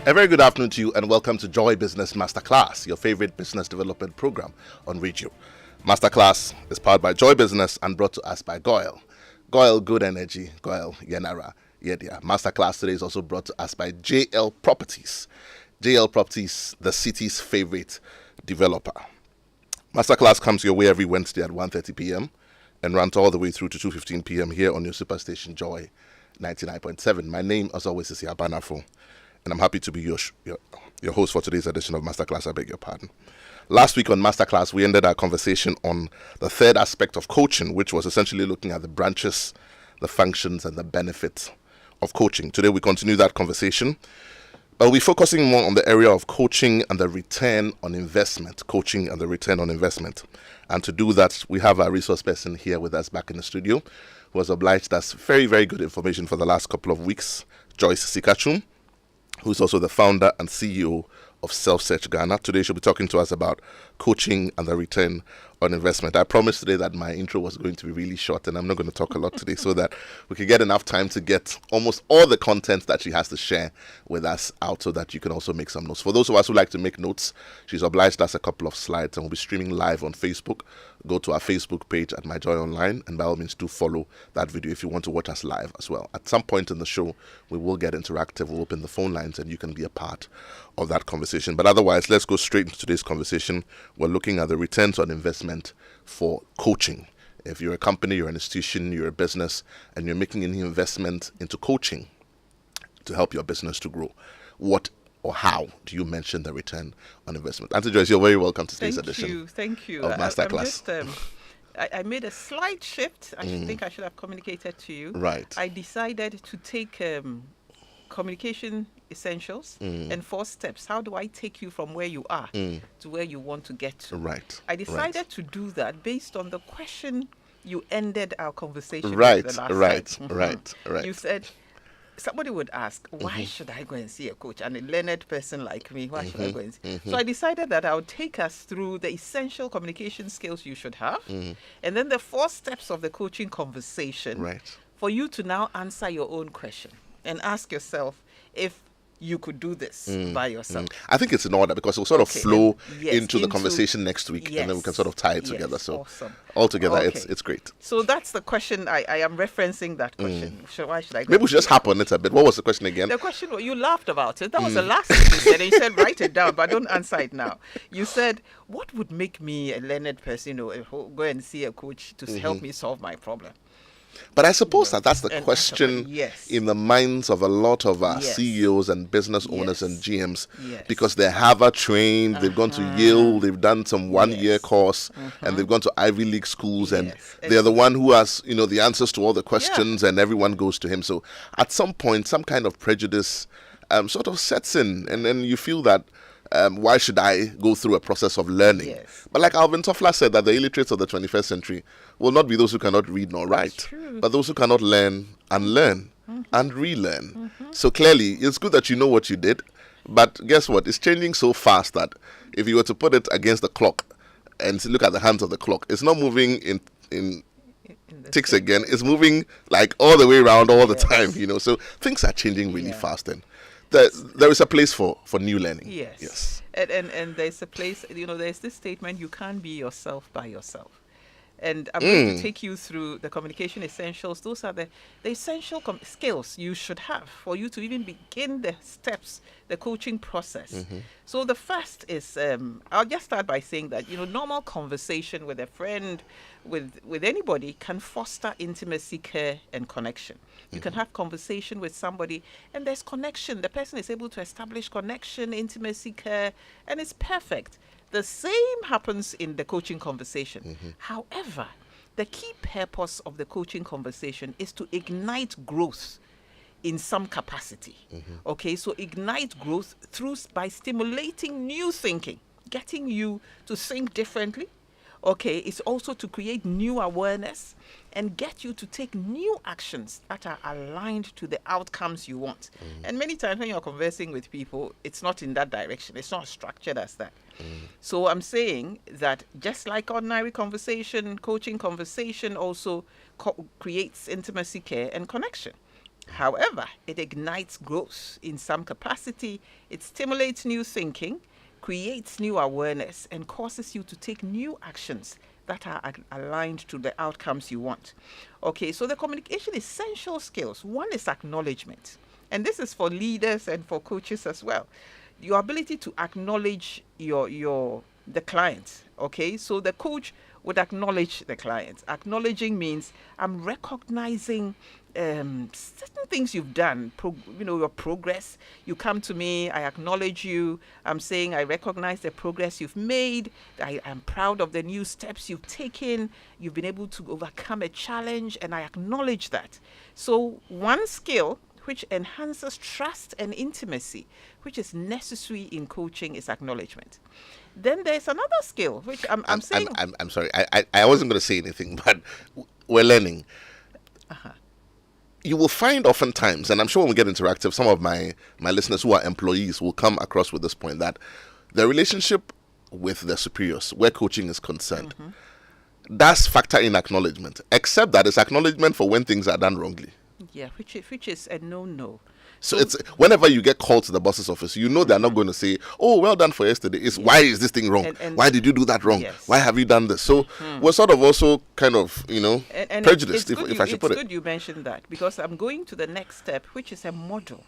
A very good afternoon to you and welcome to Joy Business Masterclass, your favorite business development program on radio. Masterclass is powered by Joy Business and brought to us by Goyle. Goyle, good energy. Goyle, Yenara, Yedia. Masterclass today is also brought to us by JL Properties. JL Properties, the city's favorite developer. Masterclass comes your way every Wednesday at 1:30 p.m. and runs all the way through to 2:15 p.m. here on your superstation Joy 99.7. My name, as always, is Yaw Anim Barnafo, and I'm happy to be your host for today's edition of Masterclass. I beg your pardon. Last week on Masterclass, we ended our conversation on the third aspect of coaching, which was essentially looking at the branches, the functions, and the benefits of coaching. Today, we continue that conversation. We're focusing more on the area of coaching and the return on investment. Coaching and the return on investment. And to do that, we have our resource person here with us back in the studio, who has obliged us very, very good information for the last couple of weeks. Sika Twum, who's also the founder and CEO of Search Ghana. Today she'll be talking to us about coaching and the return on investment. I promised today that my intro was going to be really short, and I'm not going to talk a lot today so that we can get enough time to get almost all the content that she has to share with us out so that you can also make some notes. For those of us who like to make notes, she's obliged us a couple of slides and we'll be streaming live on Facebook. Go to our Facebook page at My Joy Online, and by all means do follow that video if you want to watch us live as well. At some point in the show, we will get interactive. We'll open the phone lines and you can be a part of that conversation. But otherwise, let's go straight into today's conversation. We're looking at the returns on investment for coaching. If you're a company, you're an institution, you're a business, and you're making any investment into coaching to help your business to grow, what or how do you mention the return on investment? Auntie Joyce, you're very welcome to today's edition. Thank you. Of Masterclass. I made a slight shift. I think I should have communicated to you. Right. I decided to take communication essentials and 4 steps. How do I take you from where you are to where you want to get to? Right. I decided to do that based on the question you ended our conversation Right. with the last time. Right. You said, somebody would ask, why should I go and see a coach? And a learned person like me, why should I go and see? So I decided that I would take us through the essential communication skills you should have, and then the 4 steps of the coaching conversation for you to now answer your own question and ask yourself if you could do this by yourself. I think it's in order because it'll sort of flow into the conversation next week, and then we can sort of tie it together. So awesome. Altogether, it's great. So that's the question. I am referencing that question. Why should I go? Maybe we should just hop on it a bit. What was the question again? The question, you laughed about it. That was the last thing you said. And you said, write it down, but don't answer it now. You said, what would make me a learned person, go and see a coach to help me solve my problem? But I suppose that's the question in the minds of a lot of our CEOs and business owners and GMs, because they're Harvard trained, they've gone to Yale, they've done some 1-year course, and they've gone to Ivy League schools, and they're the one who has, the answers to all the questions, and everyone goes to him. So at some point, some kind of prejudice sort of sets in, and then you feel that why should I go through a process of learning? But like Alvin Toffler said, that the illiterates of the 21st century will not be those who cannot read nor write, but those who cannot learn and learn and relearn. So clearly, it's good that you know what you did, but guess what? It's changing so fast that if you were to put it against the clock and look at the hands of the clock, it's not moving in ticks again. It's moving like all the way around all the time, So things are changing really fast, and there is a place for new learning. Yes. And there's a place, there's this statement, you can't be yourself by yourself. And I'm going to take you through the communication essentials. Those are the essential skills you should have for you to even begin the steps, the coaching process. So the first is, I'll just start by saying that, normal conversation with a friend, with anybody can foster intimacy, care, and connection. You can have conversation with somebody and there's connection. The person is able to establish connection, intimacy, care, and it's perfect. The same happens in the coaching conversation. However, the key purpose of the coaching conversation is to ignite growth in some capacity. Okay, so ignite growth by stimulating new thinking, getting you to think differently. Okay, it's also to create new awareness and get you to take new actions that are aligned to the outcomes you want. And many times when you're conversing with people, it's not in that direction. It's not structured as that. So I'm saying that just like ordinary conversation, coaching conversation also creates intimacy, care, and connection. However, it ignites growth in some capacity, it stimulates new thinking, creates new awareness, and causes you to take new actions that are aligned to the outcomes you want. Okay, so the communication essential skills. One is acknowledgement. And this is for leaders and for coaches as well. Your ability to acknowledge the client. Okay, so the coach would acknowledge the client. Acknowledging means I'm recognizing certain things you've done, your progress. You come to me, I acknowledge you. I'm saying I recognize the progress you've made. I am proud of the new steps you've taken. You've been able to overcome a challenge, and I acknowledge that. So one skill which enhances trust and intimacy, which is necessary in coaching, is acknowledgement. Then there's another skill, which I'm saying. I'm sorry. I wasn't going to say anything, but we're learning. Uh-huh. You will find oftentimes, and I'm sure when we get interactive, some of my listeners who are employees will come across with this point, that the relationship with the superiors, where coaching is concerned, does factor in acknowledgement, except that it's acknowledgement for when things are done wrongly. Yeah, which is a no. So it's whenever you get called to the boss's office, they're not going to say, "Oh, well done for yesterday." It's why is this thing wrong? And why did you do that wrong? Yes. Why have you done this? So we're sort of also kind of prejudiced, if I should put it. It's good you mentioned that, because I'm going to the next step, which is a model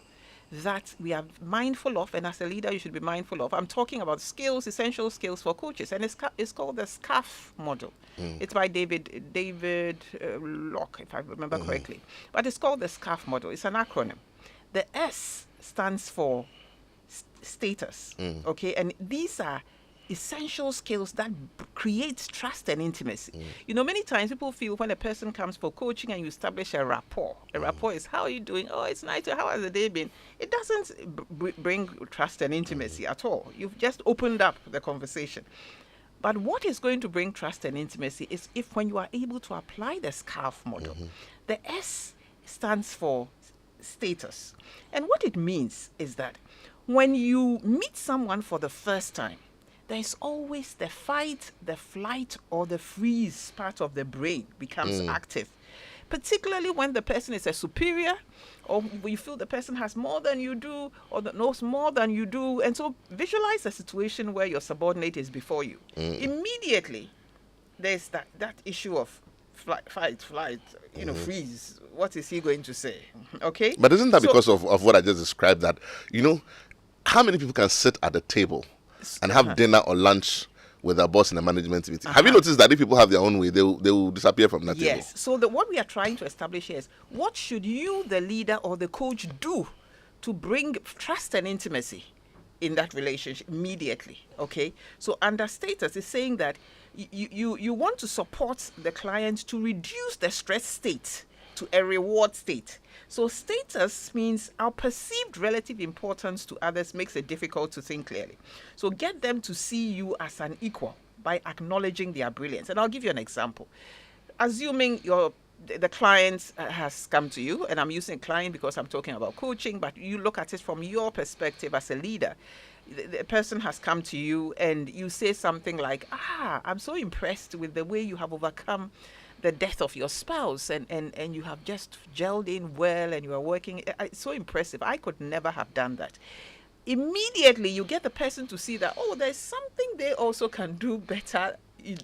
that we are mindful of, and as a leader you should be mindful of. I'm talking about skills, essential skills for coaches, and it's called the SCAF model. It's by David Locke, if I remember correctly. But it's called the SCAF model. It's an acronym. The S stands for status, okay? And these are essential skills that create trust and intimacy. Many times people feel when a person comes for coaching and you establish a rapport. A rapport is, how are you doing? Oh, it's nice. How has the day been? It doesn't bring trust and intimacy at all. You've just opened up the conversation. But what is going to bring trust and intimacy is if when you are able to apply the SCARF model. The S stands for status. And what it means is that when you meet someone for the first time, there's always the fight, the flight, or the freeze part of the brain becomes active. Particularly when the person is a superior, or you feel the person has more than you do, or that knows more than you do. And so visualize a situation where your subordinate is before you. Immediately, there's that issue of fight, freeze. What is he going to say? Okay? But isn't that because of what I just described, that, how many people can sit at a table and have dinner or lunch with their boss in a management meeting? Have you noticed that if people have their own way, they will disappear from that table? Yes. So what we are trying to establish here is, what should you, the leader or the coach, do to bring trust and intimacy in that relationship immediately? Okay? So under status is saying that you want to support the client to reduce the stress state to a reward state. So status means our perceived relative importance to others makes it difficult to think clearly. So get them to see you as an equal by acknowledging their brilliance. And I'll give you an example. Assuming the client has come to you, and I'm using client because I'm talking about coaching, but you look at it from your perspective as a leader. The person has come to you and you say something like, I'm so impressed with the way you have overcome the death of your spouse, and you have just gelled in well, and you are working. It's so impressive. I could never have done that. Immediately you get the person to see that, there's something they also can do better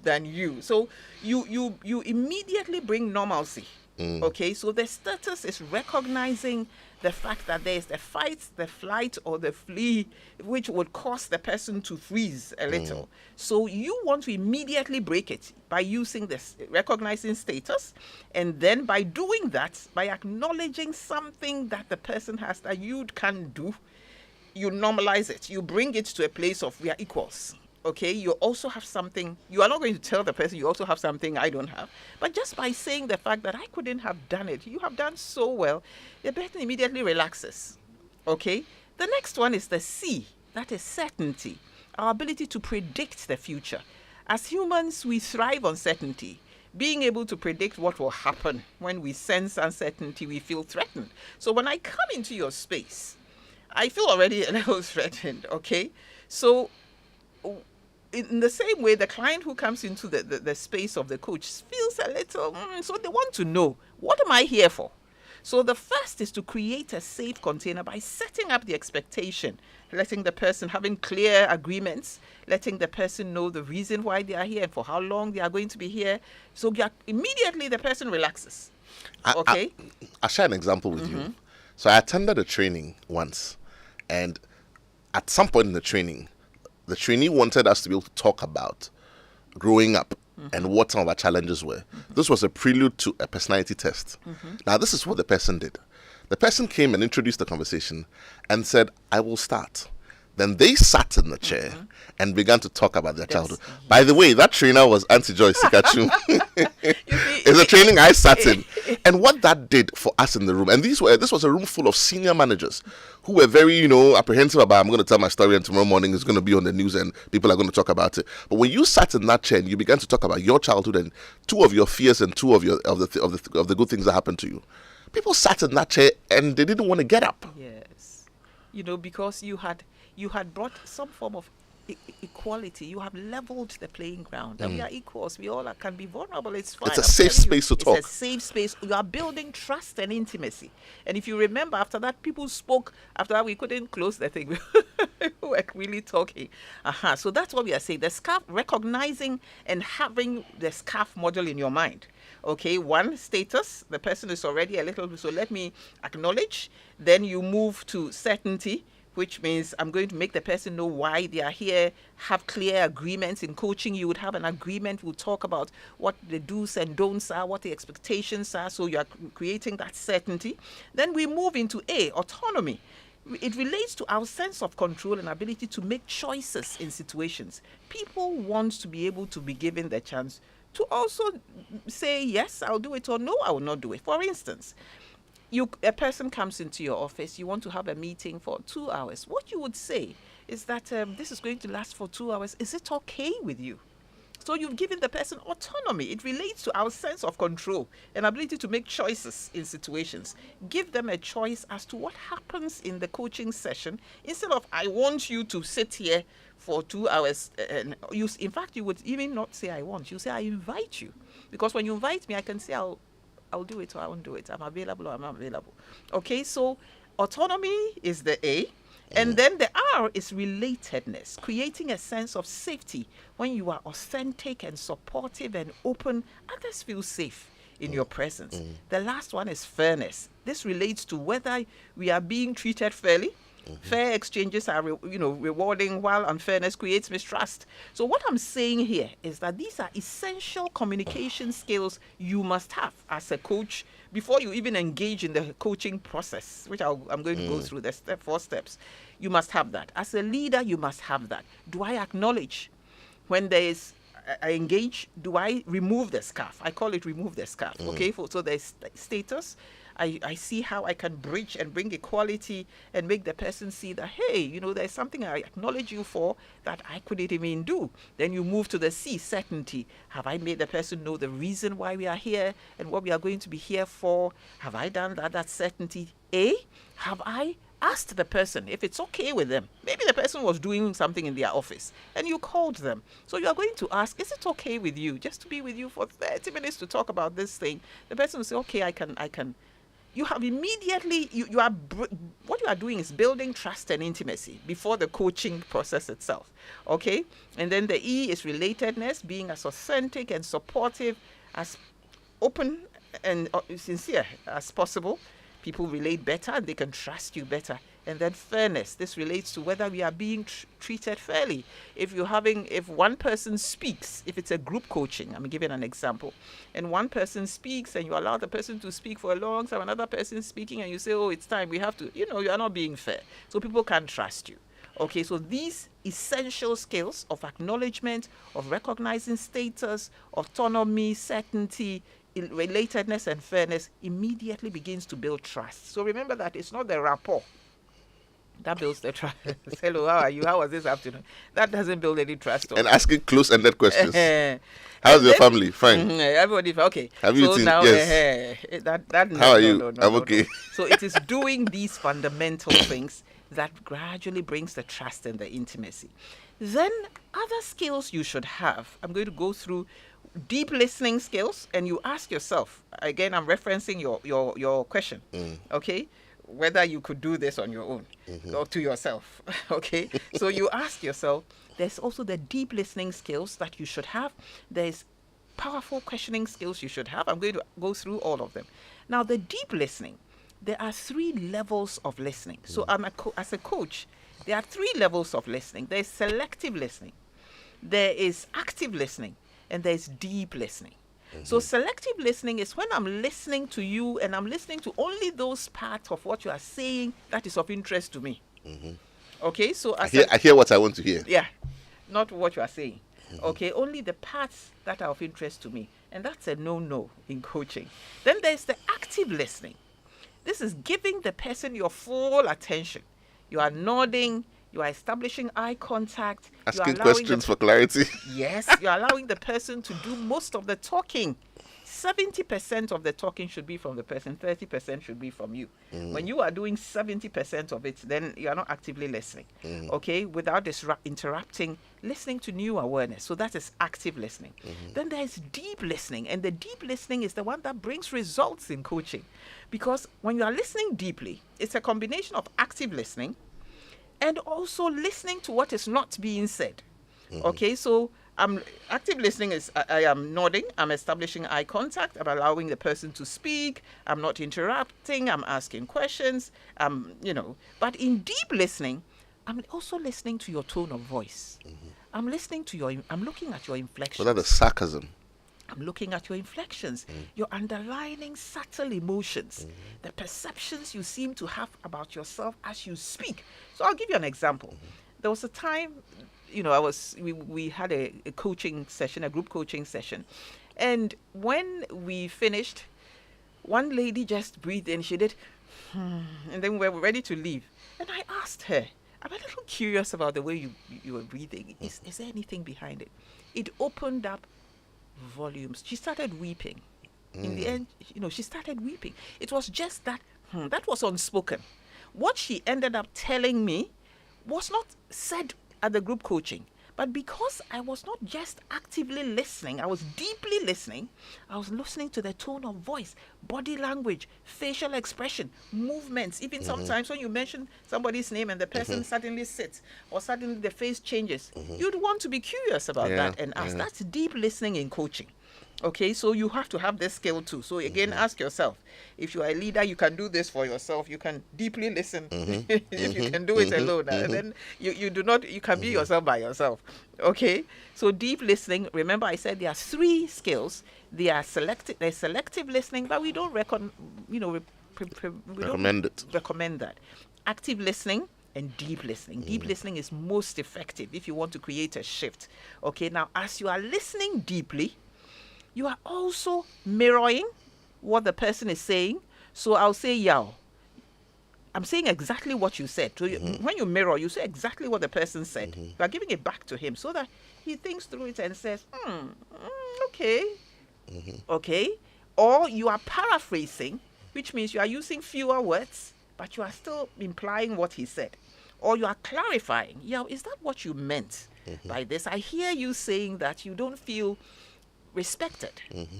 than you. So you immediately bring normalcy. Okay, so the status is recognizing the fact that there's the fight, the flight, or the flee, which would cause the person to freeze a little. So you want to immediately break it by using this, recognizing status, and then by doing that, by acknowledging something that the person has that you can do, you normalize it. You bring it to a place of we are equals. Okay, you also have something, you are not going to tell the person you also have something I don't have. But just by saying the fact that I couldn't have done it, you have done so well, the person immediately relaxes. Okay, the next one is the C, that is certainty, our ability to predict the future. As humans, we thrive on certainty. Being able to predict what will happen. When we sense uncertainty, we feel threatened. So when I come into your space, I feel already a little threatened, okay? So in the same way, the client who comes into the space of the coach feels a little, so they want to know, what am I here for? So the first is to create a safe container by setting up the expectation, letting the person, having clear agreements, letting the person know the reason why they are here and for how long they are going to be here. So immediately the person relaxes. Okay? I'll share an example with you. So I attended a training once, and at some point in the training, the trainee wanted us to be able to talk about growing up and what some of our challenges were. This was a prelude to a personality test. Now, this is what the person did. The person came and introduced the conversation and said, I will start. Then they sat in the chair and began to talk about their childhood. By the way, that trainer was Auntie Joy, Sika Twum. It's a training I sat in. And what that did for us in the room, and this was a room full of senior managers who were very, apprehensive about, I'm going to tell my story and tomorrow morning it's going to be on the news and people are going to talk about it. But when you sat in that chair and you began to talk about your childhood and two of your fears and two of the good things that happened to you, people sat in that chair and they didn't want to get up. Yes. Because you had brought some form of equality. You have leveled the playing ground. And we are equals. We all can be vulnerable. It's fine. It's a safe space to talk. It's a safe space. You are building trust and intimacy. And if you remember, after that, people spoke. After that, we couldn't close the thing. We were really talking. So that's what we are saying. The scarf, recognizing and having the scarf model in your mind. Okay, one, status. The person is already a little, so let me acknowledge. Then you move to certainty, which means I'm going to make the person know why they are here, have clear agreements. In coaching, you would have an agreement. We'll talk about what the do's and don'ts are, what the expectations are. So you are creating that certainty. Then we move into A, autonomy. It relates to our sense of control and ability to make choices in situations. People want to be able to be given the chance to also say, yes, I'll do it, or no, I will not do it. For instance, a person comes into your office, you want to have a meeting for 2 hours. What you would say is that this is going to last for 2 hours. Is it okay with you? So you've given the person autonomy. It relates to our sense of control and ability to make choices in situations. Give them a choice as to what happens in the coaching session instead of, I want you to sit here for 2 hours. And in fact, you would even not say, I want. You say, I invite you. Because when you invite me, I can say, I'll do it or I won't do it. I'm available or I'm not available. Okay, so autonomy is the A. And then the R is relatedness, creating a sense of safety. When you are authentic and supportive and open, others feel safe in your presence. The last one is fairness. This relates to whether we are being treated fairly. Fair exchanges are rewarding, while unfairness creates mistrust. So what I'm saying here is that these are essential communication skills you must have as a coach before you even engage in the coaching process, which I'm going to go through the 4 steps. You must have that. As a leader, you must have that. Do I acknowledge when there is I engage? Do I remove the scarf? I call it remove the scarf. Okay, so there's status. I see how I can bridge and bring equality and make the person see that, hey, there's something I acknowledge you for that I couldn't even do. Then you move to the C, certainty. Have I made the person know the reason why we are here and what we are going to be here for? Have I done that? That's certainty. A, have I asked the person if it's okay with them? Maybe the person was doing something in their office and you called them. So you are going to ask, is it okay with you just to be with you for 30 minutes to talk about this thing? The person will say, okay, I can. You have immediately, what you are doing is building trust and intimacy before the coaching process itself, okay? And then the E is relatedness, being as authentic and supportive, as open and sincere as possible. People relate better and they can trust you better. And then fairness, this relates to whether we are being treated fairly. If one person speaks, if it's a group coaching, I'm giving an example, and one person speaks and you allow the person to speak for a long time, another person speaking and you say, oh, it's time, we have to, you are not being fair. So people can't trust you. Okay, so these essential skills of acknowledgement, of recognizing status, autonomy, certainty, relatedness and fairness immediately begins to build trust. So remember that it's not the rapport that builds the trust. Hello, how are you? How was this afternoon? That doesn't build any trust. And asking close-ended questions. How's your family? Fine. Everybody, okay. Have you eaten? Now, yes. How are you? I'm okay. So it is doing these fundamental things that gradually brings the trust and the intimacy. Then other skills you should have. I'm going to go through deep listening skills, and you ask yourself, again, I'm referencing your question, okay, whether you could do this on your own or to yourself, okay? So you ask yourself, there's also the deep listening skills that you should have. There's powerful questioning skills you should have. I'm going to go through all of them. Now, the deep listening, there are 3 levels of listening. So as a coach, there are 3 levels of listening. There's selective listening, there is active listening, and there's deep listening. So selective listening is when I'm listening to you and I'm listening to only those parts of what you are saying that is of interest to me. Okay, so I hear what I want to hear. Yeah, not what you are saying. Okay, only the parts that are of interest to me. And that's a no-no in coaching. Then there's the active listening. This is giving the person your full attention. You are nodding, you are establishing eye contact. Asking questions for clarity. Yes, you're allowing the person to do most of the talking. 70% of the talking should be from the person, 30% should be from you. When you are doing 70% of it, then you are not actively listening, okay, without interrupting, listening to new awareness. So that is active listening. Then there is deep listening, and the deep listening is the one that brings results in coaching. Because when you are listening deeply, it's a combination of active listening and also listening to what is not being said. Okay, so active listening is I am nodding, I'm establishing eye contact, I'm allowing the person to speak, I'm not interrupting, I'm asking questions, But in deep listening, I'm also listening to your tone of voice. I'm looking at your inflections. Well, that's sarcasm. I'm looking at your inflections, your underlining subtle emotions, the perceptions you seem to have about yourself as you speak. So I'll give you an example. There was a time, we had a coaching session, a group coaching session. And when we finished, one lady just breathed in, she did, and then we were ready to leave. And I asked her, I'm a little curious about the way you were breathing. Is there anything behind it? It opened up volumes. She started weeping. In the end, she started weeping. It was just that was unspoken. What she ended up telling me was not said at the group coaching, but because I was not just actively listening, I was deeply listening. I was listening to the tone of voice, body language, facial expression, movements. Even sometimes when you mention somebody's name and the person suddenly sits or suddenly the face changes, you'd want to be curious about that and ask. That's deep listening in coaching. Okay, so you have to have this skill too. So again, ask yourself, if you are a leader, you can do this for yourself. You can deeply listen. If you can do it alone, and then you can be yourself by yourself. Okay, so deep listening, remember I said there are 3 skills. There's selective listening, but we don't recommend that. Active listening and deep listening. Deep listening is most effective if you want to create a shift. Okay, now as you are listening deeply, you are also mirroring what the person is saying. So I'll say, Yaw, I'm saying exactly what you said. So when you mirror, you say exactly what the person said. You are giving it back to him so that he thinks through it and says, okay. Okay. Or you are paraphrasing, which means you are using fewer words, but you are still implying what he said. Or you are clarifying. Yaw, is that what you meant by this? I hear you saying that you don't feel respected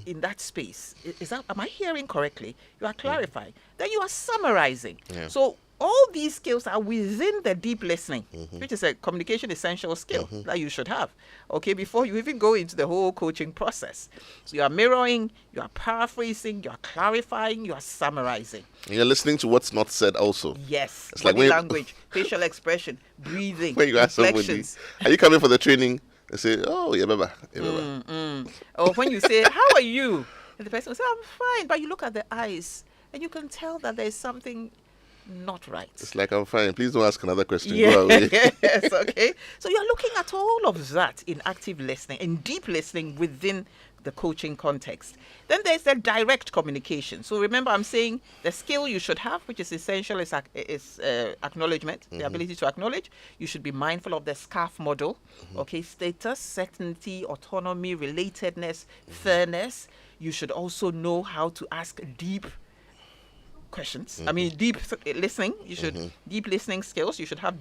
in that space. Am I hearing correctly? You are clarifying. Then you are summarizing. So all these skills are within the deep listening, which is a communication essential skill that you should have, okay, before you even go into the whole coaching process. So you are mirroring, you are paraphrasing, you are clarifying, you are summarizing. You're listening to what's not said also. Yes. It's body language, facial expression, breathing, when you ask somebody, are you coming for the training? They say, oh, yeah, baba. Or when you say, how are you? And the person will say, I'm fine. But you look at the eyes and you can tell that there's something not right. It's like, I'm fine. Please don't ask another question. Yes, Go away. yes, okay. So you're looking at all of that in active listening, in deep listening within the coaching context. Then there's the direct communication. So remember, I'm saying the skill you should have, which is essential, is acknowledgement, the ability to acknowledge. You should be mindful of the SCARF model. Okay, status, certainty, autonomy, relatedness, fairness. You should also know how to ask deep questions. I mean, deep listening. You should deep listening skills. You should have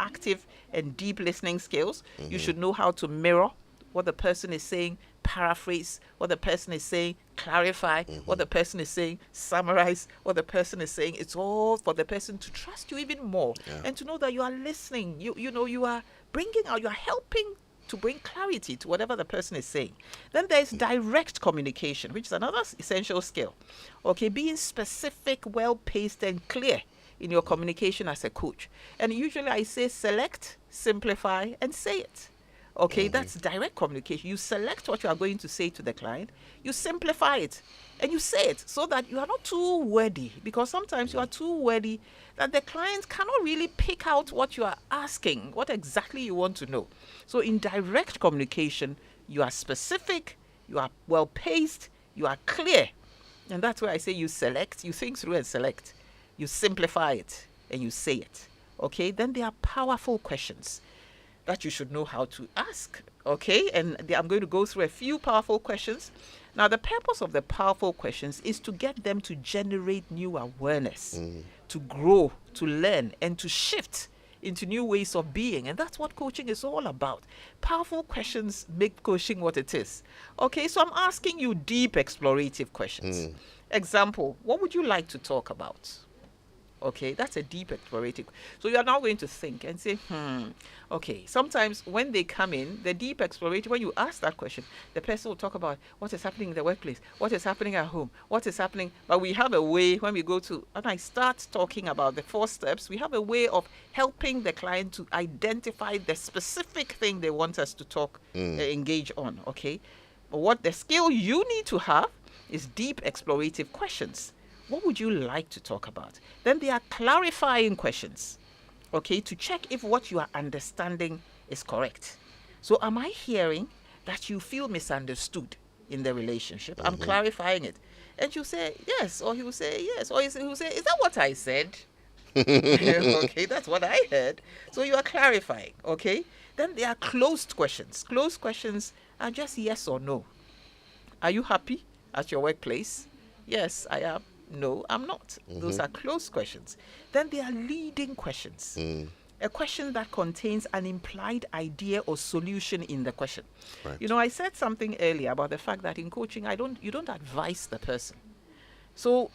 active and deep listening skills. You should know how to mirror what the person is saying paraphrase what the person is saying, clarify what the person is saying, summarize what the person is saying. It's all for the person to trust you even more and to know that you are listening. You are bringing out, you are helping to bring clarity to whatever the person is saying. Then there's direct communication, which is another essential skill. Okay, being specific, well-paced, and clear in your communication as a coach. And usually I say select, simplify, and say it. Okay, that's direct communication. You select what you are going to say to the client, you simplify it, and you say it so that you are not too wordy, because sometimes you are too wordy that the client cannot really pick out what you are asking, what exactly you want to know. So in direct communication, you are specific, you are well-paced, you are clear. And that's where I say you select, you think through and select. You simplify it, and you say it. Okay, then there are powerful questions that you should know how to ask. Okay, and I'm going to go through a few powerful questions. Now, the purpose of the powerful questions is to get them to generate new awareness, to grow, to learn, and to shift into new ways of being. And that's what coaching is all about. Powerful questions make coaching what it is. Okay, so I'm asking you deep explorative questions. Example, what would you like to talk about? Okay, that's a deep explorative. So you are now going to think and say, okay, sometimes when they come in, the deep explorative, when you ask that question, the person will talk about what is happening in the workplace, what is happening at home, what is happening. But we have a way when we go to, and I start talking about the 4 steps, we have a way of helping the client to identify the specific thing they want us to talk, engage on, okay? But what the skill you need to have is deep explorative questions. What would you like to talk about? Then there are clarifying questions, okay, to check if what you are understanding is correct. So am I hearing that you feel misunderstood in the relationship? I'm clarifying it. And you say yes, or he will say yes, or he will say, is that what I said? Okay, that's what I heard. So you are clarifying, okay? Then there are closed questions. Closed questions are just yes or no. Are you happy at your workplace? Yes, I am. No, I'm not. Those are closed questions. Then there are leading questions. A question that contains an implied idea or solution in the question. Right. You know, I said something earlier about the fact that in coaching, you don't advise the person. So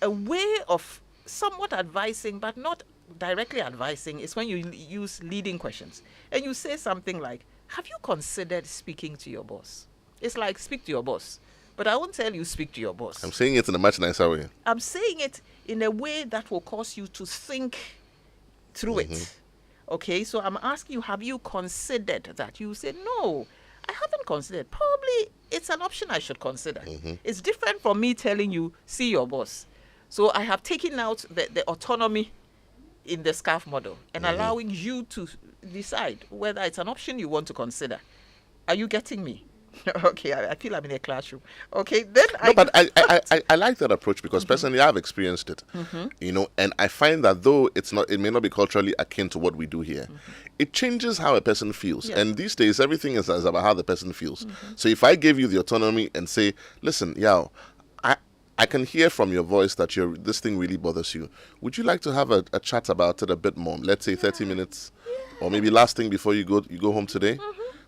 a way of somewhat advising, but not directly advising, is when you use leading questions. And you say something like, have you considered speaking to your boss? It's like, speak to your boss. But I won't tell you speak to your boss. I'm saying it in a much nicer way. I'm saying it in a way that will cause you to think through it. Okay, so I'm asking you, have you considered that? You say, no, I haven't considered. Probably it's an option I should consider. It's different from me telling you, see your boss. So I have taken out the autonomy in the SCARF model and allowing you to decide whether it's an option you want to consider. Are you getting me? Okay, I feel I'm in a classroom. Okay, then I like that approach because personally I've experienced it, you know, and I find that though it may not be culturally akin to what we do here, it changes how a person feels. Yes. And these days everything is about how the person feels. So if I give you the autonomy and say, listen, Yaw, I can hear from your voice that this thing really bothers you. Would you like to have a chat about it a bit more? Let's say 30 minutes, or maybe last thing before you go home today.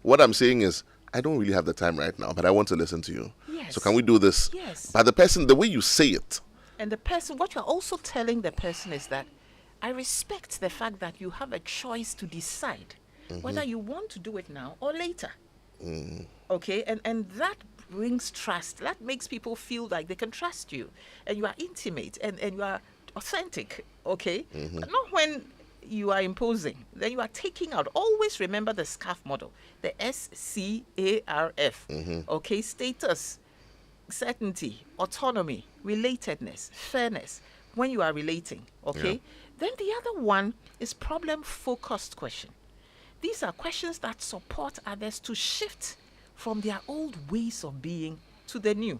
What I'm saying is, I don't really have the time right now, but I want to listen to you. Yes. So can we do this? Yes. But the way you say it. And the person, what you're also telling the person is that I respect the fact that you have a choice to decide whether you want to do it now or later. Okay, and that brings trust. That makes people feel like they can trust you. And you are intimate and you are authentic. Okay? Not when you are imposing, then you are taking out. Always remember the SCARF model, the SCARF. Okay, status, certainty, autonomy, relatedness, fairness. When you are relating, okay. Then the other one is problem-focused question. These are questions that support others to shift from their old ways of being to the new.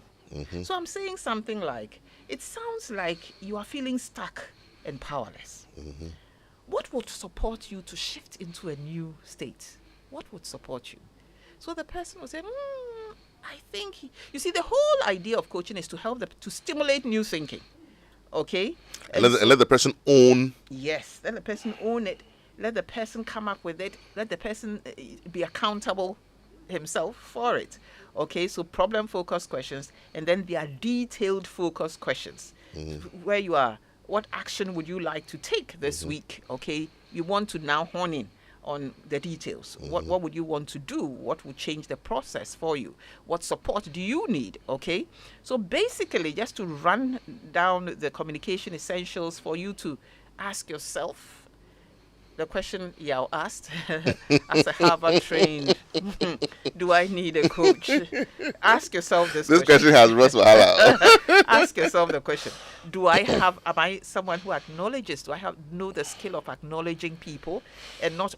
So I'm saying something like, it sounds like you are feeling stuck and powerless. What would support you to shift into a new state? What would support you? So the person will say, I think, you see, the whole idea of coaching is to help them to stimulate new thinking. Okay? And let the person own. Yes, let the person own it. Let the person come up with it. Let the person be accountable himself for it. Okay, so problem focused questions, and then there are detailed focused questions where you are, what action would you like to take this week? Okay, you want to now hone in on the details. What would you want to do? What would change the process for you? What support do you need? Okay, so basically just to run down the communication essentials for you to ask yourself the question Yaw asked as a Harvard trained, do I need a coach? Ask yourself this question has brought Wahala. Ask yourself the question, am I someone who acknowledges, know the skill of acknowledging people and not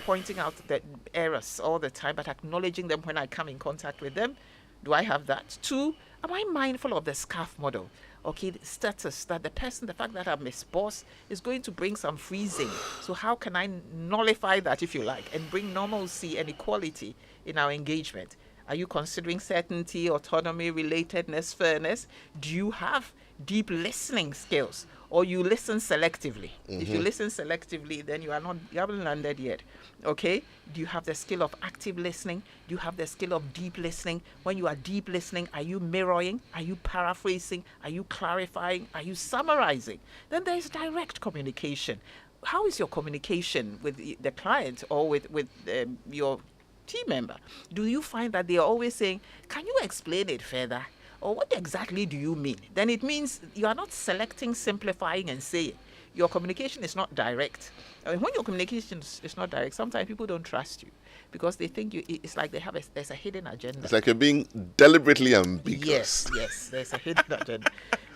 pointing out the errors all the time, but acknowledging them when I come in contact with them? Do I have that? 2, am I mindful of the SCARF model? Okay, the status that the fact that I'm his boss is going to bring some freezing. So how can I nullify that, if you like, and bring normalcy and equality in our engagement? Are you considering certainty, autonomy, relatedness, fairness? Do you have deep listening skills, or you listen selectively? If you listen selectively, then you haven't landed yet. Okay? Do you have the skill of active listening? Do you have the skill of deep listening? When you are deep listening, are you mirroring? Are you paraphrasing? Are you clarifying? Are you summarizing? Then there is direct communication. How is your communication with the client or with your team member? Do you find that they are always saying, can you explain it further? Or what exactly do you mean? Then it means you are not selecting, simplifying, and saying. Your communication is not direct. When your communication is not direct, sometimes people don't trust you because they think it's like there's a hidden agenda. It's like you're being deliberately ambiguous. Yes, there's a hidden agenda.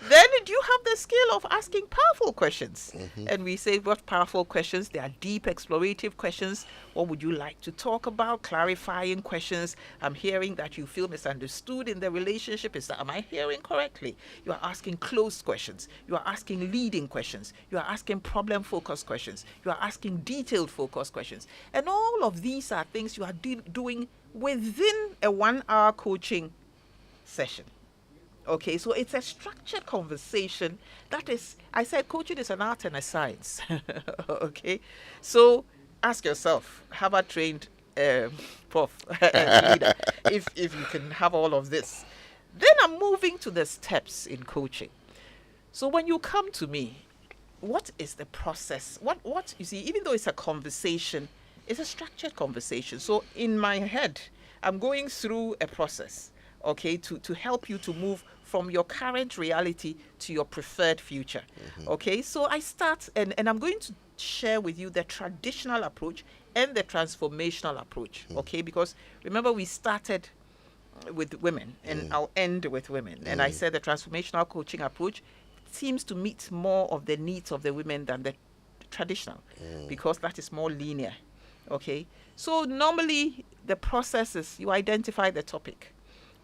Then do you have the skill of asking powerful questions? And we say, what powerful questions? They are deep, explorative questions. What would you like to talk about? Clarifying questions. I'm hearing that you feel misunderstood in the relationship. Am I hearing correctly? You are asking closed questions. You are asking leading questions. You are asking problem-focused questions. You are asking detailed-focused questions. And all of these are things you are doing within a 1-hour coaching session. Okay, so it's a structured conversation. That is, I said coaching is an art and a science. Okay, so ask yourself, Harvard trained prof leader, if you can have all of this. Then I'm moving to the steps in coaching. So when you come to me, what is the process? What you see, even though it's a conversation, it's a structured conversation. So in my head, I'm going through a process, okay, to help you to move from your current reality to your preferred future. Okay, so I start and I'm going to share with you the traditional approach and the transformational approach. Okay, because remember we started with women and I'll end with women. And I said the transformational coaching approach seems to meet more of the needs of the women than the traditional because that is more linear. Okay, so normally the process is you identify the topic.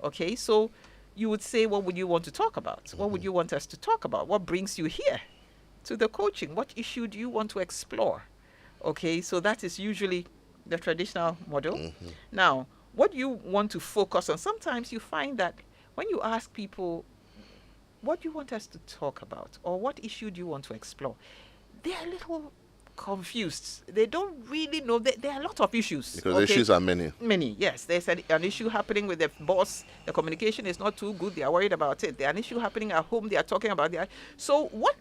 Okay, so you would say, what would you want to talk about? What would you want us to talk about? What brings you here to the coaching? What issue do you want to explore? Okay, so that is usually the traditional model. Now, what you want to focus on, sometimes you find that when you ask people, what do you want us to talk about? Or what issue do you want to explore? They are a little confused. They don't really know. There are a lot of issues. Because the issues are many. Many, yes. There's an issue happening with the boss. The communication is not too good. They are worried about it. There's an issue happening at home. They are talking about it. So what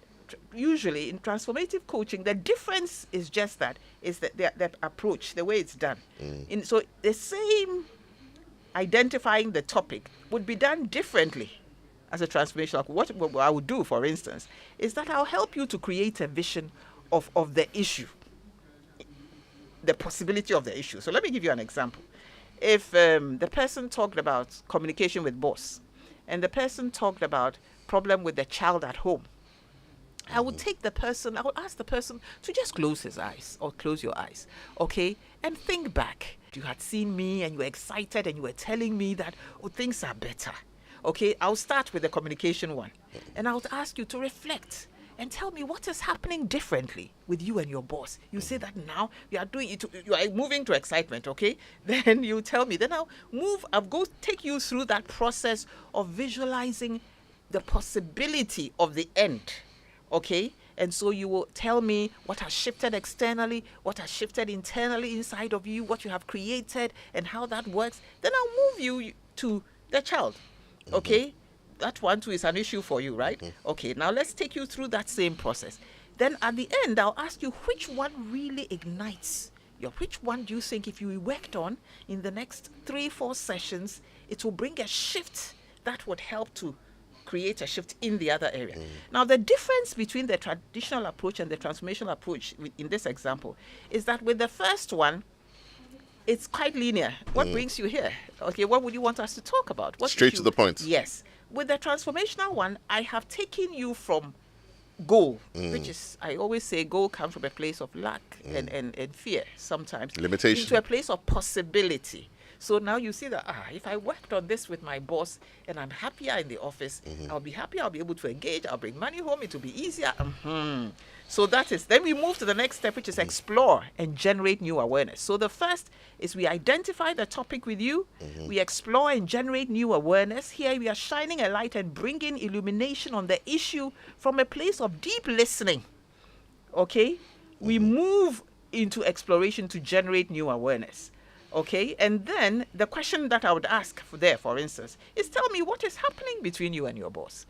usually in transformative coaching, the difference is just that, is that the approach, the way it's done. So the same identifying the topic would be done differently as a transformational. What I would do, for instance, is that I'll help you to create a vision of the issue, the possibility of the issue. So let me give you an example. If the person talked about communication with boss and the person talked about problem with the child at home, I would ask the person to just close his eyes or close your eyes, okay, and think back. You had seen me and you were excited and you were telling me that, things are better. Okay, I'll start with the communication one and I'll ask you to reflect and tell me what is happening differently with you and your boss. You say that now you are doing it, you are moving to excitement, okay? Then you tell me, then I'll take you through that process of visualizing the possibility of the end, okay? And so you will tell me what has shifted externally, what has shifted internally inside of you, what you have created and how that works. Then I'll move you to the child. Okay? That one too is an issue for you, right? Okay, now let's take you through that same process. Then at the end, I'll ask you which one really ignites which one do you think if you worked on in the next 3-4 sessions, it will bring a shift that would help to create a shift in the other area. Now, the difference between the traditional approach and the transformational approach in this example is that with the first one, it's quite linear. What brings you here? Okay, what would you want us to talk about? Straight to the point. Yes. With the transformational one, I have taken you from goal, which is, I always say, goal comes from a place of lack and fear sometimes. Limitation. Into a place of possibility. So now you see that, if I worked on this with my boss and I'm happier in the office, I'll be happier, I'll be able to engage, I'll bring money home, it will be easier. So that is, then we move to the next step, which is explore and generate new awareness. So the first is we identify the topic with you, we explore and generate new awareness. Here we are shining a light and bringing illumination on the issue from a place of deep listening. Okay? We move into exploration to generate new awareness. Okay? And then the question that I would ask for instance, is tell me what is happening between you and your boss.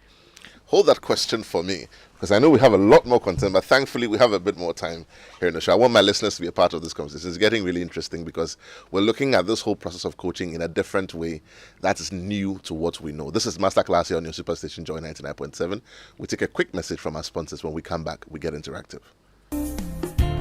Hold that question for me, because I know we have a lot more content, but thankfully we have a bit more time here in the show. I want my listeners to be a part of this conversation. It's getting really interesting because we're looking at this whole process of coaching in a different way that is new to what we know. This is Masterclass here on your Superstation Joy 99.7. We take a quick message from our sponsors. When we come back, we get interactive.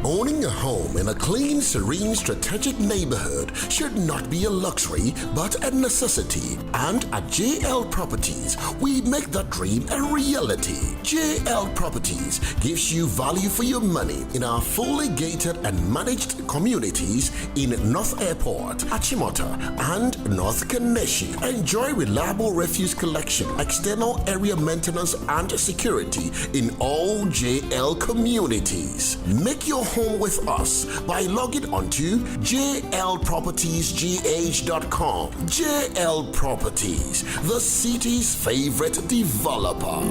Owning a home in a clean, serene, strategic neighborhood should not be a luxury, but a necessity. And at JL Properties, we make that dream a reality. JL Properties gives you value for your money in our fully gated and managed communities in North Airport, Achimota, and North Kaneshi. Enjoy reliable refuse collection, external area maintenance, and security in all JL communities. Make your home with us by logging on to jlpropertiesgh.com. JL Properties, the city's favorite developer.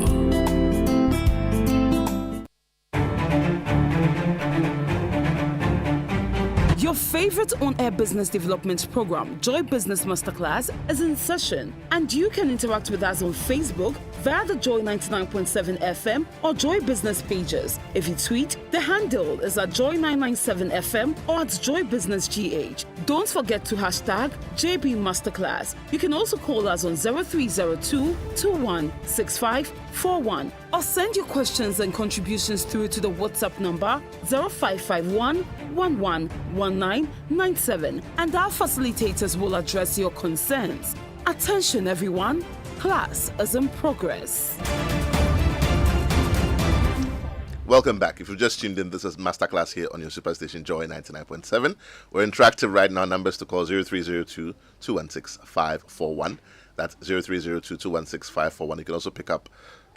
Your favorite on-air business development program, Joy Business Masterclass, is in session, and you can interact with us on Facebook via the Joy 99.7 FM or Joy Business pages. If you tweet, the handle is at Joy 997 FM or at Joy Business GH. Don't forget to hashtag JB Masterclass. You can also call us on 0302 216541 or send your questions and contributions through to the WhatsApp number 0551 111997, and our facilitators will address your concerns. Attention everyone, class is in progress. Welcome back. If you've just tuned in, this is Masterclass here on your Superstation Joy 99.7. We're interactive right now. Numbers to call 0302 216 541. That's 0302 216 541. You can also pick up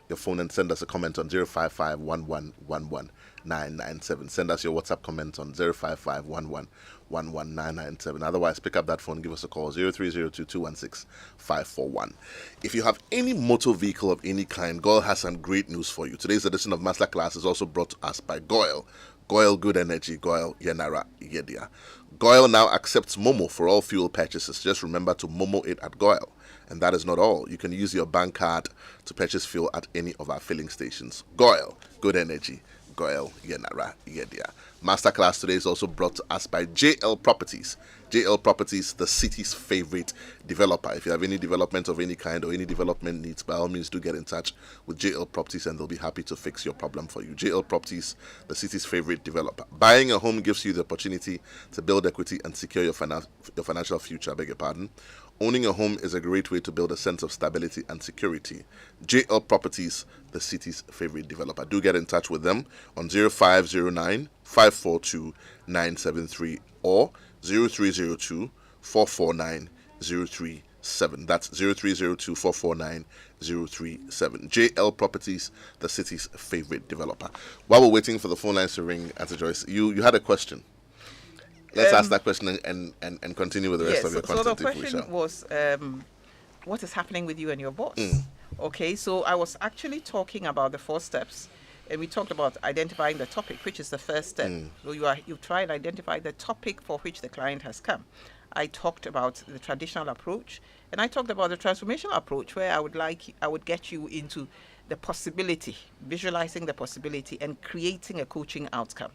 your phone and send us a comment on 055 1111 997. Send us your WhatsApp comment on 055 1111 997. Otherwise, pick up that phone, give us a call 0302 216 541. If you have any motor vehicle of any kind, Goyle has some great news for you. Today's edition of Masterclass is also brought to us by Goyle. Goyle Good Energy, Goyle Yenara Yedia. Goyle now accepts Momo for all fuel purchases. Just remember to Momo it at Goyle. And that is not all. You can use your bank card to purchase fuel at any of our filling stations. Goyle Good Energy, Goyle Yenara Yedia. Masterclass today is also brought to us by JL Properties. JL Properties, the city's favorite developer. If you have any development of any kind or any development needs, by all means do get in touch with JL Properties and they'll be happy to fix your problem for you. JL Properties, the city's favorite developer. Buying a home gives you the opportunity to build equity and secure your financial future, I beg your pardon. Owning a home is a great way to build a sense of stability and security. JL Properties, the city's favorite developer. Do get in touch with them on 0509 542 973 or 0302 449 037. That's 0302 449 037. JL Properties, the city's favorite developer. While we're waiting for the phone lines to ring, Auntie Joyce, you had a question. Let's ask that question and continue with the rest of your content. So the question was, what is happening with you and your boss? Okay, so I was actually talking about the 4 steps, and we talked about identifying the topic, which is the first step. So you try and identify the topic for which the client has come. I talked about the traditional approach, and I talked about the transformational approach, where I would get you into the possibility, visualizing the possibility, and creating a coaching outcome.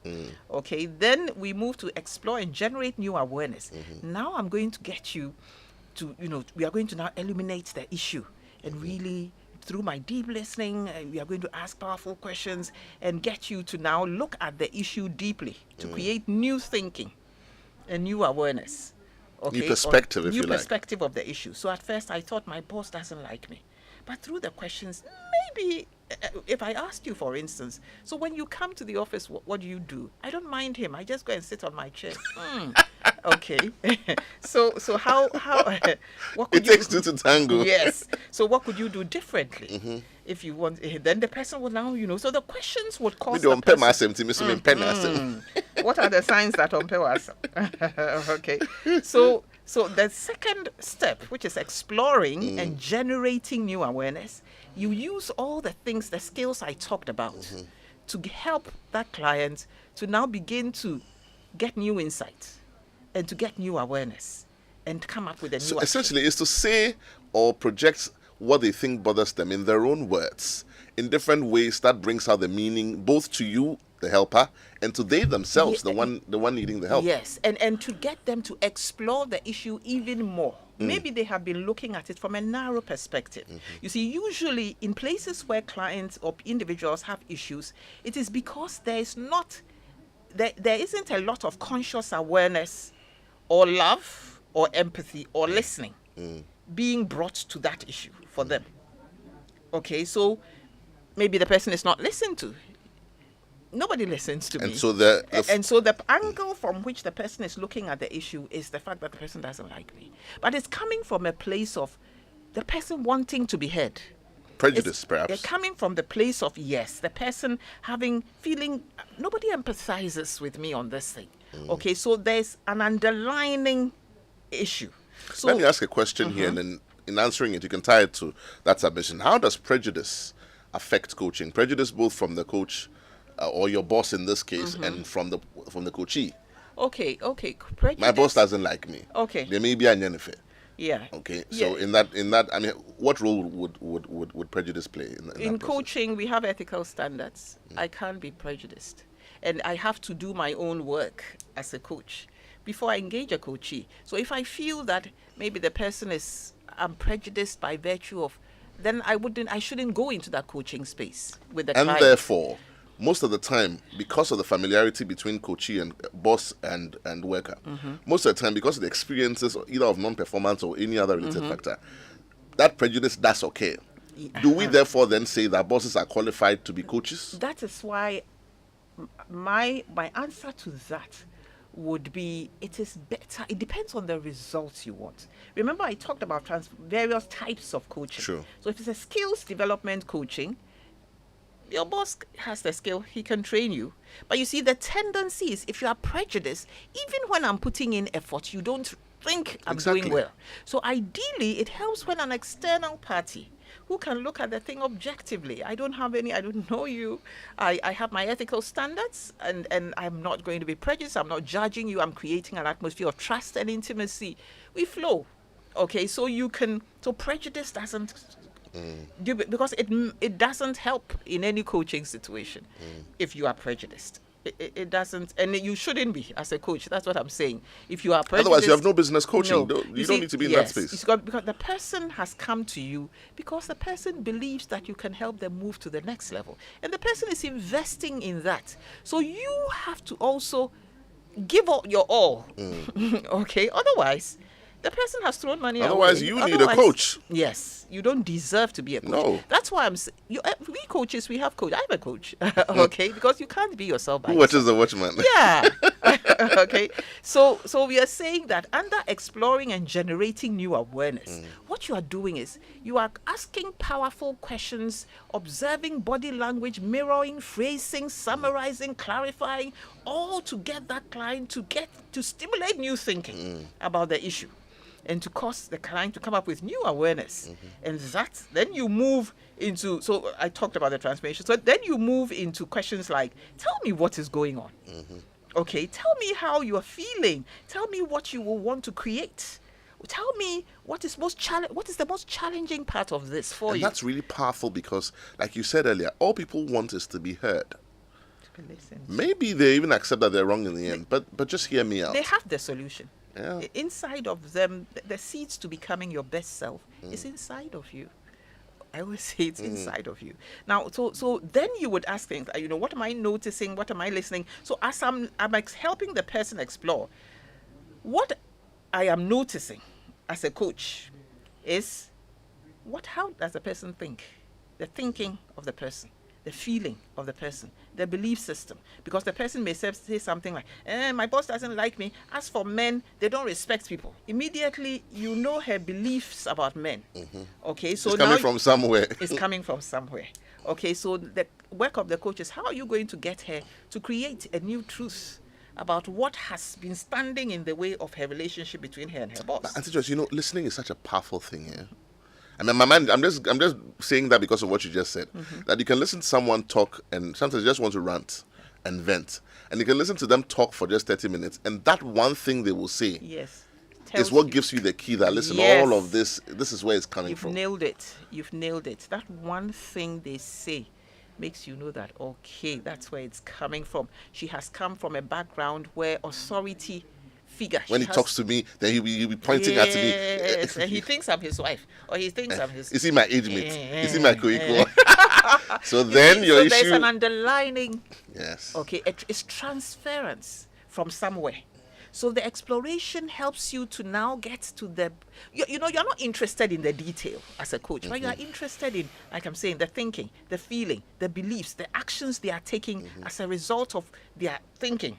Okay, then we move to explore and generate new awareness. Now I'm going to get you to, we are going to now illuminate the issue, and really, through my deep listening, we are going to ask powerful questions and get you to now look at the issue deeply, to create new thinking and new awareness. Okay? New perspective, if you New like. perspective of the issue. So at first I thought my boss doesn't like me. But through the questions, maybe if I asked you, for instance, so when you come to the office, what do? I don't mind him. I just go and sit on my chair. Okay. So how what could It takes two to tango. Yes. So what could you do differently if you want? Then the person will now, so the questions would cause the person. What are the signs that us? Okay. So the second step, which is exploring and generating new awareness, you use all the things, the skills I talked about, to help that client to now begin to get new insights and to get new awareness and come up with a new So action. essentially, it's to say or project what they think bothers them in their own words, in different ways that brings out the meaning both to you, the helper, and to they themselves, the one needing the help. Yes, and to get them to explore the issue even more. Maybe they have been looking at it from a narrow perspective. You see, usually in places where clients or individuals have issues, it is because there isn't a lot of conscious awareness or love or empathy or listening being brought to that issue for them. Okay, so maybe the person is not listened to. Nobody listens to me. And so the angle from which the person is looking at the issue is the fact that the person doesn't like me. But it's coming from a place of the person wanting to be heard. prejudice, perhaps. They're coming from the place of, yes, the person feeling, nobody empathizes with me on this thing. Okay, so there's an underlining issue. So, let me ask a question here, and then in answering it, you can tie it to that submission. How does prejudice affect coaching? Prejudice both from the coach or your boss in this case, and from the coachee. Okay. Prejudice. My boss doesn't like me. Okay. There may be a benefit. Yeah. Okay. So in that, I mean, what role would prejudice play in that coaching? We have ethical standards. I can't be prejudiced, and I have to do my own work as a coach before I engage a coachee. So if I feel that maybe the person I'm prejudiced by virtue of, then I shouldn't go into that coaching space with the client. And therefore, most of the time, because of the familiarity between coachee and boss and worker, most of the time, because of the experiences either of non-performance or any other related factor, that prejudice does occur. Do we therefore then say that bosses are qualified to be coaches? That is why my answer to that would be, it is better. It depends on the results you want. Remember, I talked about various types of coaching. Sure. So if it's a skills development coaching, your boss has the skill, he can train you. But you see, the tendency is, if you are prejudiced, even when I'm putting in effort, you don't think I'm doing well. So ideally, it helps when an external party who can look at the thing objectively. I don't know you. I have my ethical standards, and I'm not going to be prejudiced. I'm not judging you. I'm creating an atmosphere of trust and intimacy. We flow. Okay, so prejudice doesn't because it doesn't help in any coaching situation if you are prejudiced. It doesn't, and you shouldn't be as a coach. That's what I'm saying. If you are prejudiced, otherwise you have no business coaching. No. You don't need to be in that space. Because the person has come to you because the person believes that you can help them move to the next level, and the person is investing in that. So you have to also give your all. Okay, otherwise the person has thrown money away. Otherwise, you need a coach. Yes, you don't deserve to be a coach. No. That's why we coaches, we have coach. I'm a coach. Okay, because you can't be yourself by Who watches the watchman? Yeah. Okay. So we are saying that under exploring and generating new awareness, what you are doing is you are asking powerful questions, observing body language, mirroring, phrasing, summarizing, clarifying, all to get that client to stimulate new thinking about the issue, and to cause the client to come up with new awareness. And then you move into, so I talked about the transformation. So then you move into questions like, tell me what is going on. Okay, tell me how you are feeling. Tell me what you will want to create. Tell me what is the most challenging part of this for And you. that's really powerful because, like you said earlier, all people want is to be heard. To be listened. Maybe they even accept that they're wrong in the end, but just hear me out. They have the solution. Yeah. Inside of them, the seeds to becoming your best self is inside of you. I always say it's inside of you. Now, so then you would ask things, what am I noticing? What am I listening? So as I'm helping the person explore, what I am noticing as a coach is how does the person think? The thinking of the person, the feeling of the person, the belief system. Because the person may say something like, my boss doesn't like me. As for men, they don't respect people. Immediately, you know her beliefs about men. Okay, so it's coming from somewhere. It's coming from somewhere. Okay, so the work of the coach is how are you going to get her to create a new truth about what has been standing in the way of her relationship between her and her boss. But Auntie Joyce, listening is such a powerful thing, yeah? I mean, my mind, I'm just saying that because of what you just said. That you can listen to someone talk and sometimes you just want to rant and vent. And you can listen to them talk for just 30 minutes. And that one thing they will say is what gives you the key that, listen, all of this is where it's coming from. You've nailed it. That one thing they say makes you know that, okay, that's where it's coming from. She has come from a background where authority figure. When he talks to me, then he'll be pointing at me. Yes, and he thinks I'm his wife, or he thinks I'm his... Is he my age mate? Is he my co-equal? So then your issue... there's an underlining... Yes. Okay, it's transference from somewhere. So the exploration helps you to now get to the... you're not interested in the detail as a coach, but you are interested in, like I'm saying, the thinking, the feeling, the beliefs, the actions they are taking as a result of their thinking.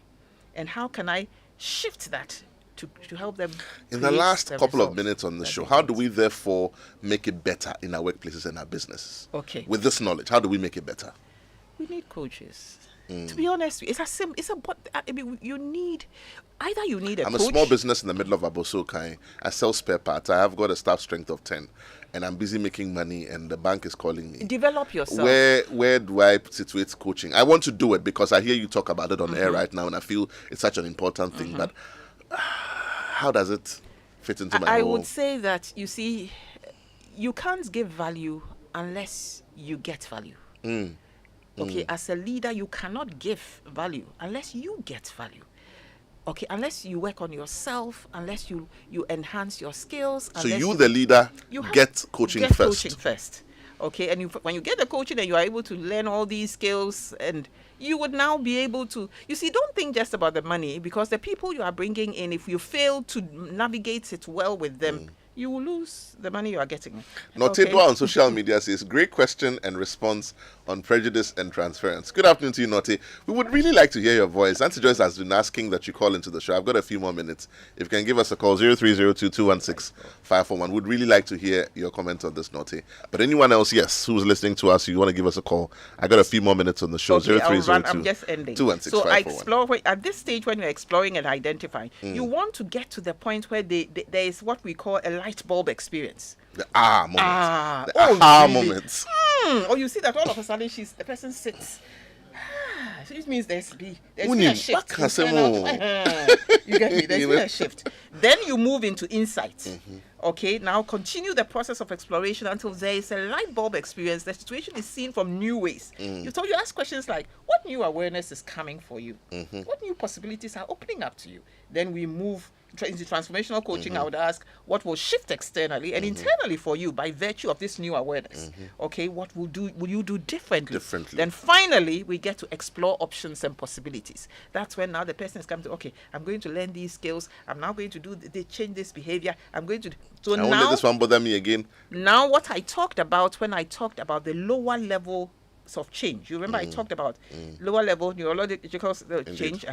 And how can I shift that to help them? In the last couple of minutes on the show, how do we therefore make it better in our workplaces and our businesses? Okay. With this knowledge, how do we make it better? We need coaches. To be honest, you need a coach. I'm a small business in the middle of Abosokai. I sell spare parts. I have got a staff strength of 10, and I'm busy making money, and the bank is calling me. Develop yourself. Where do I situate coaching? I want to do it because I hear you talk about it on air right now, and I feel it's such an important thing. But how does it fit into my role? I would say that, you see, you can't give value unless you get value. Okay, as a leader, you cannot give value unless you get value. Okay, unless you work on yourself, unless you enhance your skills. So the leader, get coaching first. Okay, and when you get the coaching, then you are able to learn all these skills, and you would now be able to, don't think just about the money, because the people you are bringing in, if you fail to navigate it well with them, you will lose the money you are getting. Notedwa on social media says, great question and response on prejudice and transference. Good afternoon to you, Note. We would really like to hear your voice. Auntie Joyce has been asking that you call into the show. I've got a few more minutes. If you can give us a call, 0302-216-541. We'd really like to hear your comments on this, Note. But anyone else, yes, who's listening to us, you want to give us a call, I got a few more minutes on the show. Okay, I'm just ending. 216-541. So I explore, at this stage when you're exploring and identifying, you want to get to the point where there is what we call a light bulb experience. The aha moments. Or you see that all of a sudden the person sits. So it means there's been a shift. You get me? There's been a shift. Then you move into insight. Okay, now continue the process of exploration until there is a light bulb experience. The situation is seen from new ways. You ask questions like, what new awareness is coming for you? What new possibilities are opening up to you? Then we move into transformational coaching. I would ask, what will shift externally and internally for you by virtue of this new awareness? Okay, what will you do differently? Then finally, we get to explore options and possibilities. That's when now the person is coming to, okay, I'm going to learn these skills. I'm now going to change this behavior. I'm going to... So I won't let this one bother me again. Now, what I talked about when I talked about the lower level of change. You remember I talked about lower level neurological change.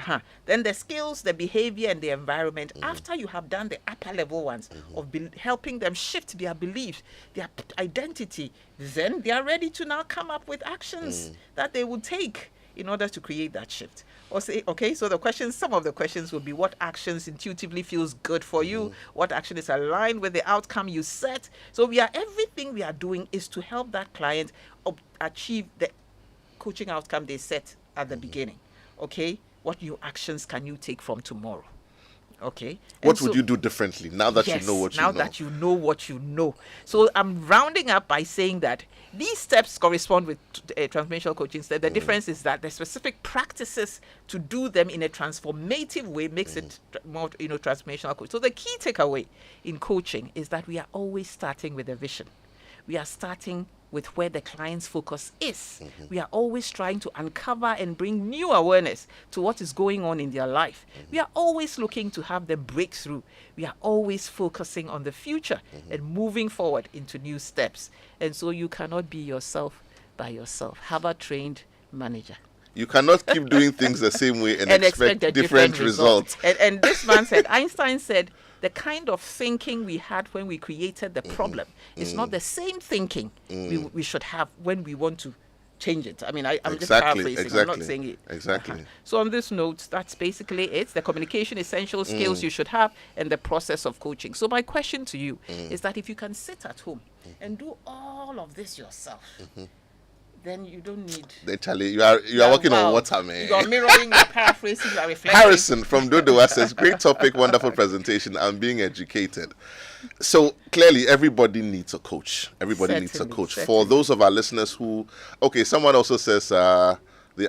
Then the skills, the behavior, and the environment. After you have done the upper level ones of helping them shift their beliefs, their identity, then they are ready to now come up with actions that they will take in order to create that shift. Or say, okay, so some of the questions will be, what actions intuitively feels good for you? What action is aligned with the outcome you set? So everything we are doing is to help that client achieve the coaching outcome they set at the beginning. Okay? what new actions can you take from tomorrow? Okay. What would you do differently now that you know what you know? Now that you know what you know. So I'm rounding up by saying that these steps correspond with transformational coaching. The difference is that the specific practices to do them in a transformative way makes it more, transformational coaching. So the key takeaway in coaching is that we are always starting with a vision. We are starting with where the client's focus is. We are always trying to uncover and bring new awareness to what is going on in their life. We are always looking to have the breakthrough. We are always focusing on the future and moving forward into new steps. And so you cannot be yourself by yourself. Have a trained manager. You cannot keep doing things the same way and expect different results. And this man said, Einstein said, the kind of thinking we had when we created the problem is not the same thinking we should have when we want to change it. I mean, I'm just paraphrasing. I'm not saying it. Exactly. So on this note, that's basically it. The communication essential skills you should have and the process of coaching. So my question to you is that if you can sit at home and do all of this yourself, then you don't need. Then Charlie, you are working on water, man. You are mirroring, you are paraphrasing, you are reflecting. Harrison from Dodowa says, great topic, wonderful presentation. I'm being educated. So clearly, everybody needs a coach. Everybody needs a coach. For those of our listeners who, someone also says the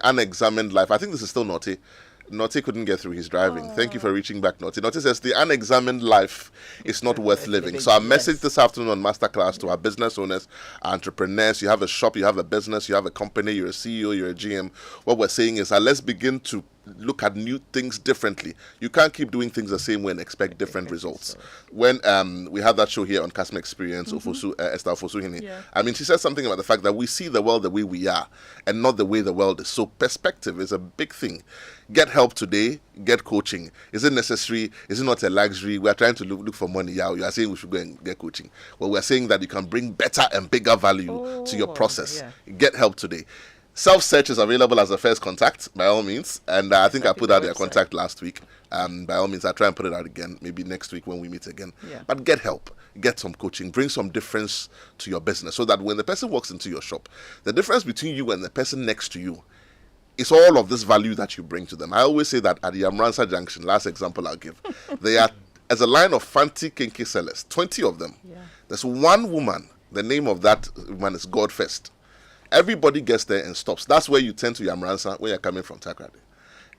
unexamined life. I think this is still Naughty. Naughty couldn't get through his driving. Thank you for reaching back, Naughty. Naughty says the unexamined life is not worth living. So our message this afternoon on Masterclass to our business owners, our entrepreneurs, you have a shop, you have a business, you have a company, you're a CEO, you're a GM. What we're saying is let's begin to look at new things differently. You can't keep doing things the same way and expect different results. When we had that show here on Customer Experience, Esther Ofosuhini, I mean, she said something about the fact that we see the world the way we are and not the way the world is. So perspective is a big thing. Get help today, get coaching. Is it necessary? Is it not a luxury? We are trying to look for money. Yeah, you are saying we should go and get coaching. Well, we're saying that you can bring better and bigger value to your process. Get help today. Self-search is available as a first contact, by all means. And I think I put out their contact last week. By all means, I'll try and put it out again, maybe next week when we meet again. But get help. Get some coaching. Bring some difference to your business so that when the person walks into your shop, the difference between you and the person next to you is all of this value that you bring to them. I always say that at the Amransa Junction, last example I'll give, they are, as a line of fancy kinky sellers, 20 of them. There's one woman, the name of that woman is God First. Everybody gets there and stops. That's where you tend to Yamransa when you're coming from Takrady.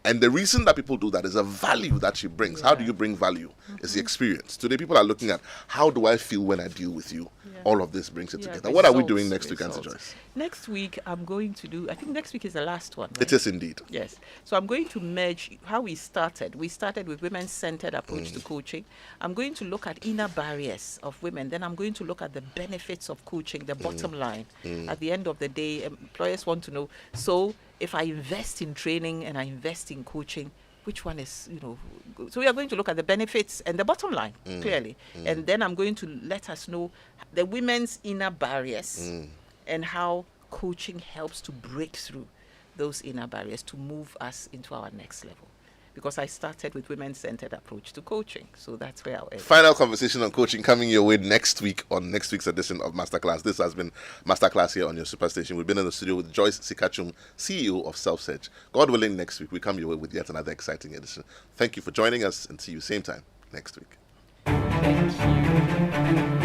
And the reason that people do that is a value that she brings. How do you bring value? It's the experience. Today, people are looking at how do I feel when I deal with you? All of this brings it together. What are we doing next week, Auntie Joyce? Next week, I'm going to do, I think next week is the last one. Right? It is indeed. Yes. So I'm going to merge how we started. We started with women-centered approach to coaching. I'm going to look at inner barriers of women. Then I'm going to look at the benefits of coaching, the bottom line. At the end of the day, employers want to know, so if I invest in training and I invest in coaching, which one is, so we are going to look at the benefits and the bottom line, clearly. And then I'm going to let us know the women's inner barriers and how coaching helps to break through those inner barriers to move us into our next level. Because I started with women-centered approach to coaching. So that's where I'll end. Final conversation on coaching coming your way next week on next week's edition of Masterclass. This has been Masterclass here on your Superstation. We've been in the studio with Joyce Sika Twum, CEO of Self-Search. God willing, next week we come your way with yet another exciting edition. Thank you for joining us and see you same time next week. Thank you.